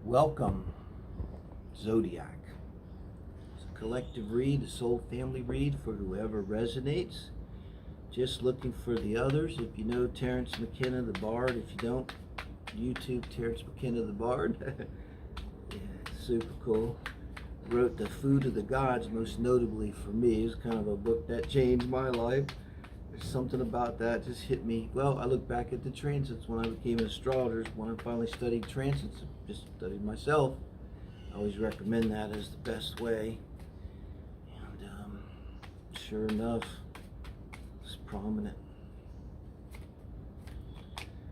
Welcome, Zodiac. It's a collective read, a soul family read for whoever resonates. Just looking for the others. If you know Terence Mckenna the Bard, if you don't, YouTube Terence Mckenna the Bard. Yeah, super cool. Wrote The Food of the Gods, most notably for me. It's kind of a book that changed my life. There's something about that just hit me. Well, I look back at the transits when I became an astrologer, when I finally studied transits, just studied myself. I always recommend that as the best way. And sure enough, it's prominent.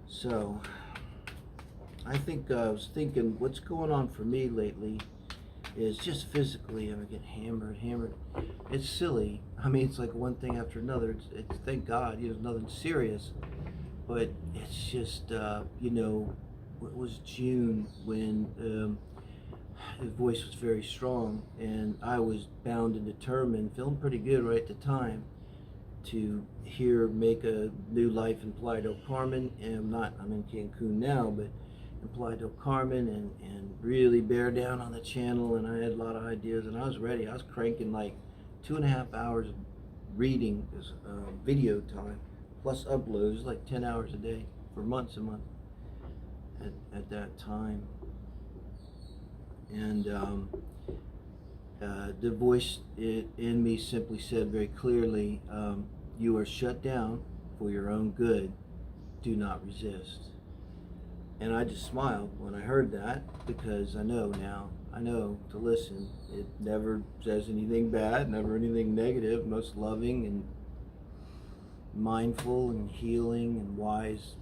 So, I was thinking what's going on for me lately is just physically, I get hammered. It's silly. I mean, it's like one thing after another. It's thank God, nothing serious. But it's just, it was June when his voice was very strong, and I was bound and determined, feeling pretty good right at the time, to make a new life in Playa del Carmen. And I'm in Cancun now, but in Playa del Carmen, and really bear down on the channel. And I had a lot of ideas, and I was ready. I was cranking like 2.5 hours of reading, video time, plus uploads, like 10 hours a day for months and months at that time. And the voice in me simply said very clearly, you are shut down for your own good. Do not resist. And I just smiled when I heard that, because I know now, to listen. It never says anything bad, never anything negative, most loving and mindful and healing and wise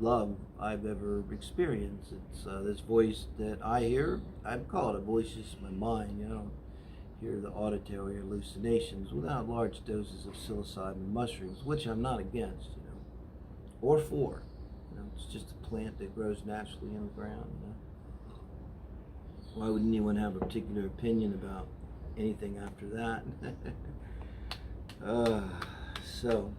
love I've ever experienced. It's this voice that I hear. I'd call it a voice, just my mind. Hear the auditory hallucinations without large doses of psilocybin mushrooms, which I'm not against, or for. It's just a plant that grows naturally in the ground. Why would anyone have a particular opinion about anything after that? So,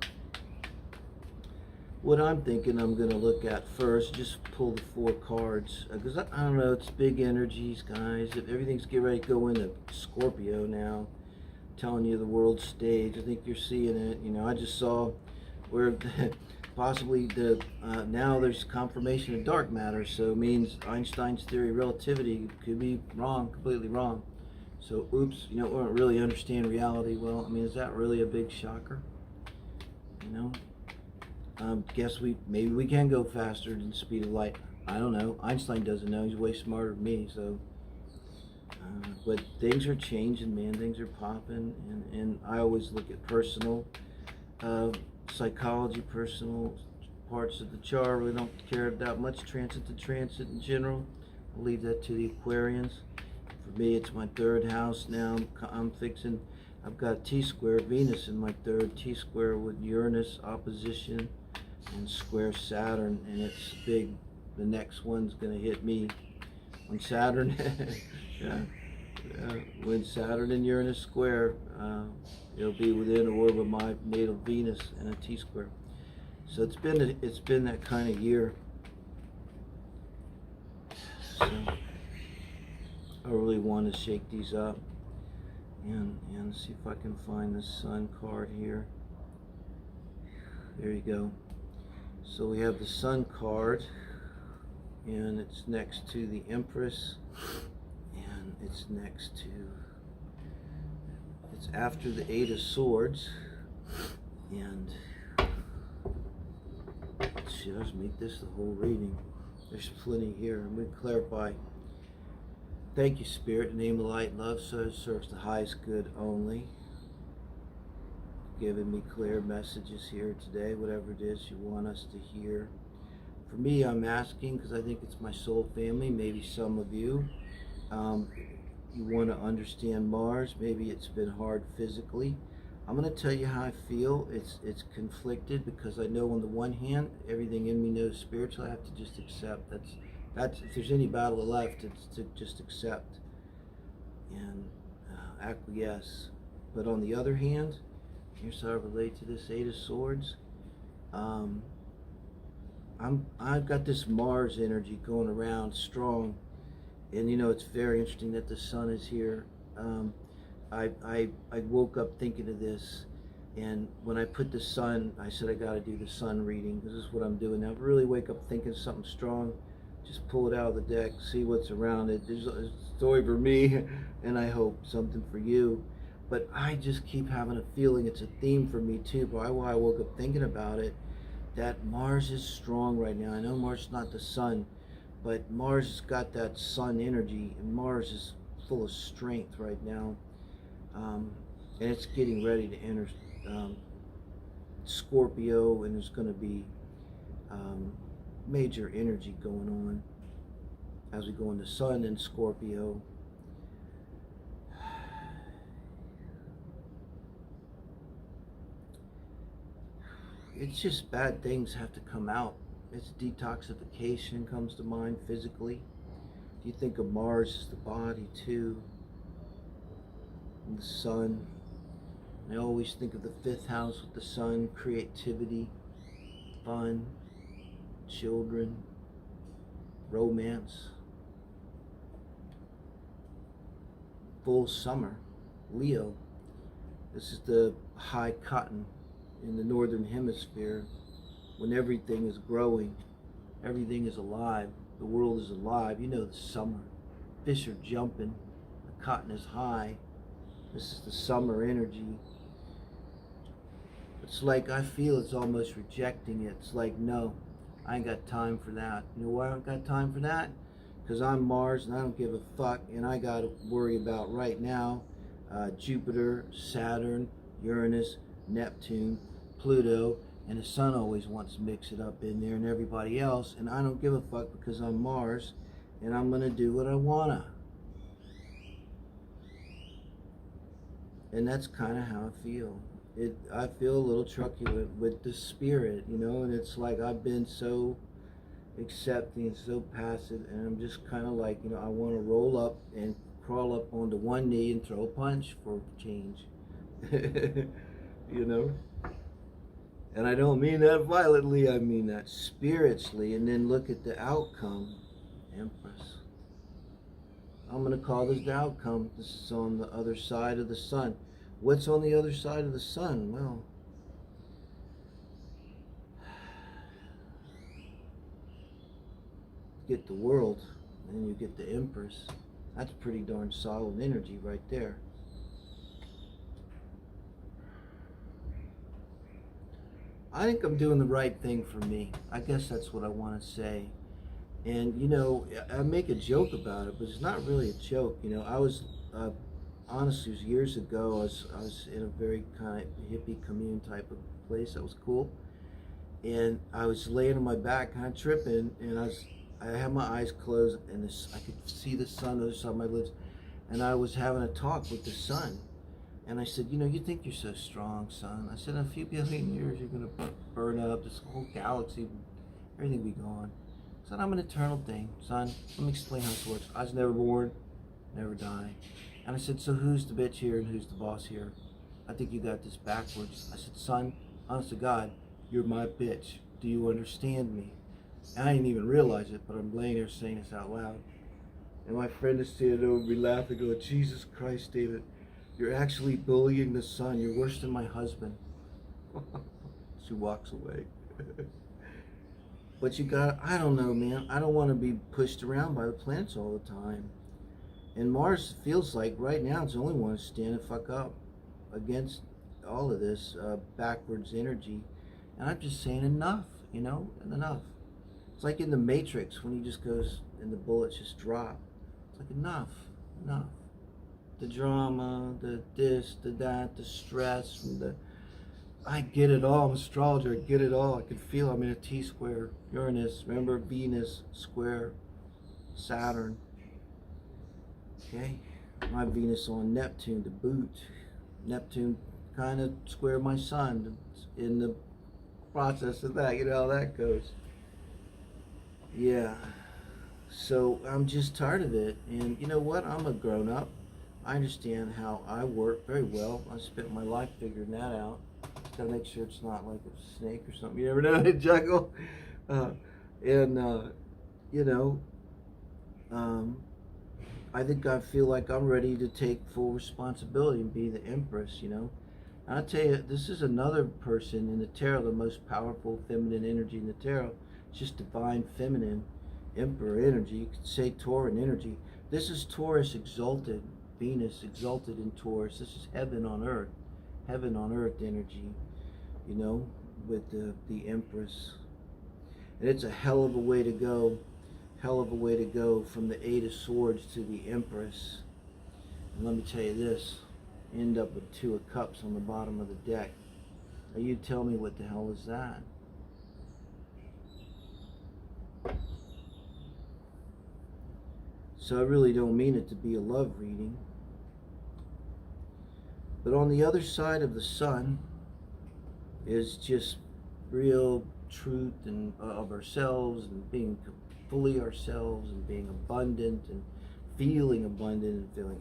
what I'm thinking I'm going to look at first, just pull the 4 cards, because I don't know, it's big energies, guys. If everything's getting ready to go into Scorpio now, I'm telling you, the world stage, I think you're seeing it. I just saw where possibly now there's confirmation of dark matter, so it means Einstein's theory of relativity could be wrong, completely wrong. So, oops, we don't really understand reality well. I mean, is that really a big shocker? Guess maybe we can go faster than the speed of light. I don't know. Einstein doesn't know. He's way smarter than me. So, but things are changing, man. Things are popping, and I always look at personal psychology, personal parts of the chart. We don't care that much transit to transit in general. I'll leave that to the Aquarians. For me, it's my 3rd house now. I've got T-square Venus in my 3rd, T-square with Uranus opposition, and square Saturn, and it's big. The next one's going to hit me on Saturn. When Saturn and Uranus square, it'll be within the orb of my natal Venus and a T-square. So it's been that kind of year. So I really want to shake these up and see if I can find the Sun card here. There you go. So we have the Sun card, and it's next to the Empress, and it's after the 8 of Swords, and shit, I'll just make this the whole reading. There's plenty here. I'm going to clarify. Thank you, Spirit. In the name of light and love, so it serves the highest good only. Giving me clear messages here today, whatever it is you want us to hear. For me, I'm asking because I think it's my soul family. Maybe some of you, you want to understand Mars. Maybe it's been hard physically. I'm going to tell you how I feel. It's conflicted, because I know on the one hand, everything in me knows spiritual. I have to just accept. That's if there's any battle left, it's to just accept and acquiesce. But on the other hand, here's how I relate to this 8 of Swords. I've got this Mars energy going around strong, And it's very interesting that the sun is here. I woke up thinking of this, and when I put the sun, I said I got to do the sun reading. This is what I'm doing now. Really wake up thinking of something strong, just pull it out of the deck, see what's around it. There's a story for me, and I hope something for you. But I just keep having a feeling it's a theme for me too. But why I woke up thinking about it, that Mars is strong right now. I know Mars is not the sun, but Mars has got that sun energy, and Mars is full of strength right now. And it's getting ready to enter Scorpio, and there's going to be major energy going on as we go into Sun and Scorpio. It's just bad things have to come out. It's detoxification comes to mind physically. If you think of Mars as the body too, and the sun, I always think of the 5th house with the sun, creativity, fun, children, romance, full summer, Leo. This is the high cotton in the northern hemisphere, when everything is growing, everything is alive, the world is alive. The summer, fish are jumping, the cotton is high. This is the summer energy. It's like I feel it's almost rejecting it. It's like, no, I ain't got time for that. You know why I don't got time for that? Because I'm Mars and I don't give a fuck, and I got to worry about right now Jupiter, Saturn, Uranus, Neptune, Pluto, and the sun always wants to mix it up in there, and everybody else, and I don't give a fuck because I'm Mars and I'm going to do what I want to. And that's kind of how I feel. I feel a little truculent with the spirit, and it's like I've been so accepting and so passive, and I'm just kind of like, I want to roll up and crawl up onto one knee and throw a punch for change. And I don't mean that violently, I mean that spiritually. And then look at the outcome, Empress. I'm going to call this the outcome. This is on the other side of the sun. What's on the other side of the sun? Well, you get the world, and you get the Empress. That's pretty darn solid energy right there. I think I'm doing the right thing for me. I guess that's what I want to say. And, I make a joke about it, but it's not really a joke. I was, honestly, it was years ago. I was in a very kind of hippie commune type of place that was cool. And I was laying on my back, kind of tripping, and I had my eyes closed, and I could see the sun on the other side of my lips. And I was having a talk with the sun. And I said, you think you're so strong, son. I said, in a few billion years, you're going to burn up. This whole galaxy, everything will be gone. I said, I'm an eternal thing, son. Let me explain how this works. I was never born, never die. And I said, so who's the bitch here and who's the boss here? I think you got this backwards. I said, son, honest to God, you're my bitch. Do you understand me? And I didn't even realize it, but I'm laying there saying this out loud. And my friend is standing over me laughing, going, Jesus Christ, David. You're actually bullying the sun. You're worse than my husband. She walks away. But I don't know, man. I don't want to be pushed around by the planets all the time. And Mars feels like right now it's the only one to stand the fuck up against all of this backwards energy. And I'm just saying enough, enough. It's like in the Matrix when he just goes and the bullets just drop. It's like enough. The drama, the this, the that, the stress, and I get it all. I'm an astrologer, I get it all. I can feel I'm in a T-square. Uranus, remember Venus, square, Saturn. Okay, my Venus on Neptune to boot. Neptune kind of square my sun in the process of that. You know how that goes. Yeah, so I'm just tired of it. And you know what? I'm a grown-up. I understand how I work very well. I spent my life figuring that out. Gotta make sure it's not like a snake or something. You never know how to juggle. I think I feel like I'm ready to take full responsibility and be the Empress, you know. And I'll tell you, this is another person in the tarot, the most powerful feminine energy in the tarot. It's just divine feminine emperor energy. You could say Tauran energy. This is Taurus exalted, Venus exalted in Taurus. This is heaven on earth energy, you know, with the Empress. And it's a hell of a way to go. Hell of a way to go from the Eight of Swords to the Empress. And let me tell you this, end up with Two of Cups on the bottom of the deck. Now you tell me, what the hell is that? So I really don't mean it to be a love reading. But on the other side of the sun is just real truth and of ourselves, and being fully ourselves, and being abundant and feeling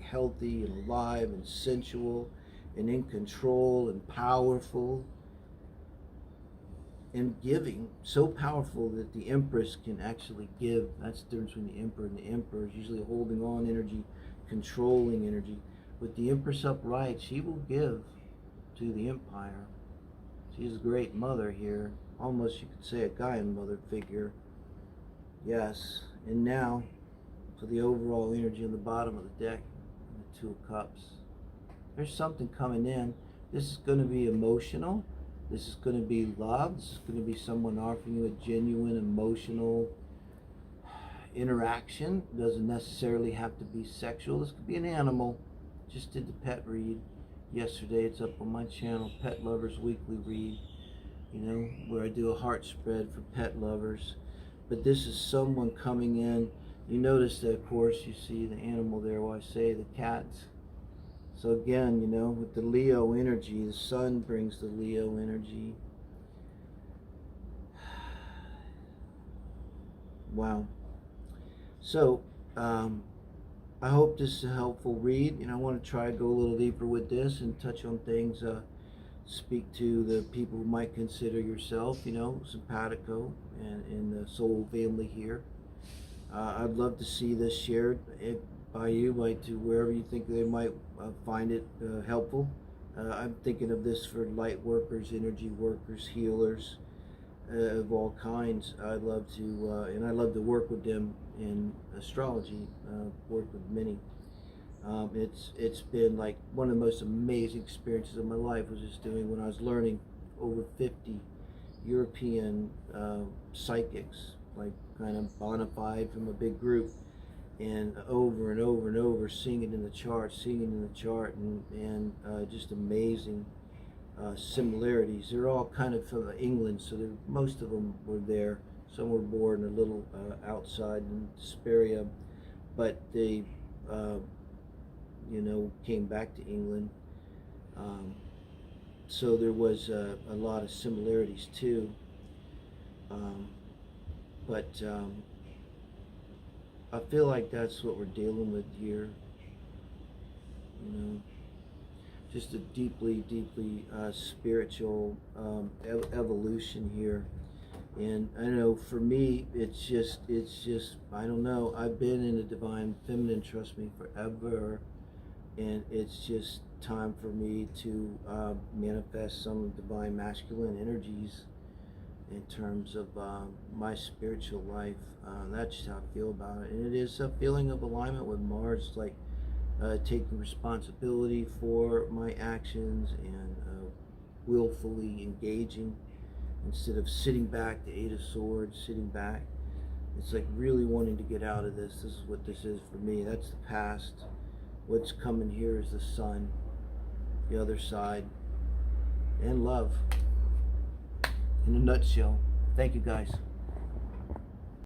healthy and alive and sensual and in control and powerful and giving. So powerful that the Empress can actually give. That's the difference between the Emperor and the Emperor. Is usually holding on energy, controlling energy. With the Empress upright, she will give to the Empire. She's a great mother here. Almost, you could say, a Gaian mother figure. Yes. And now, for the overall energy on the bottom of the deck, the Two of Cups. There's something coming in. This is going to be emotional. This is going to be love. This is going to be someone offering you a genuine, emotional interaction. It doesn't necessarily have to be sexual. This could be an animal. Just did the pet read yesterday. It's up on my channel, Pet Lovers Weekly Read, you know, where I do a heart spread for pet lovers. But this is someone coming in. You notice that, of course, you see the animal there, I say the cats. So again, you know, with the Leo energy, the sun brings the Leo energy. Wow. So, I hope this is a helpful read. You know, I want to try to go a little deeper with this and touch on things, speak to the people who might consider yourself, you know, simpatico and in the soul family here. I'd love to see this shared by you, like to wherever you think they might find it helpful. I'm thinking of this for light workers, energy workers, healers of all kinds. I'd love to, and I love to work with them in astrology. Work with many. It's been like one of the most amazing experiences of my life was just doing when I was learning over 50 European psychics, like kind of bona fide from a big group, and over and over and over seeing it in the chart, and just amazing similarities. They're all kind of from England, so most of them were there. Some were born a little outside in Speria, but they, you know, came back to England. So there was a lot of similarities too. But I feel like that's what we're dealing with here. You know, just a deeply spiritual evolution here. And I know for me, it's just, I don't know, I've been in the divine feminine, trust me, forever. And it's just time for me to manifest some divine masculine energies in terms of my spiritual life. That's just how I feel about it. And it is a feeling of alignment with Mars, like taking responsibility for my actions and willfully engaging instead of sitting back, the Eight of Swords, sitting back. It's like really wanting to get out of this. This is what this is for me. That's the past. What's coming here is the sun, the other side, and love. In a nutshell. Thank you, guys.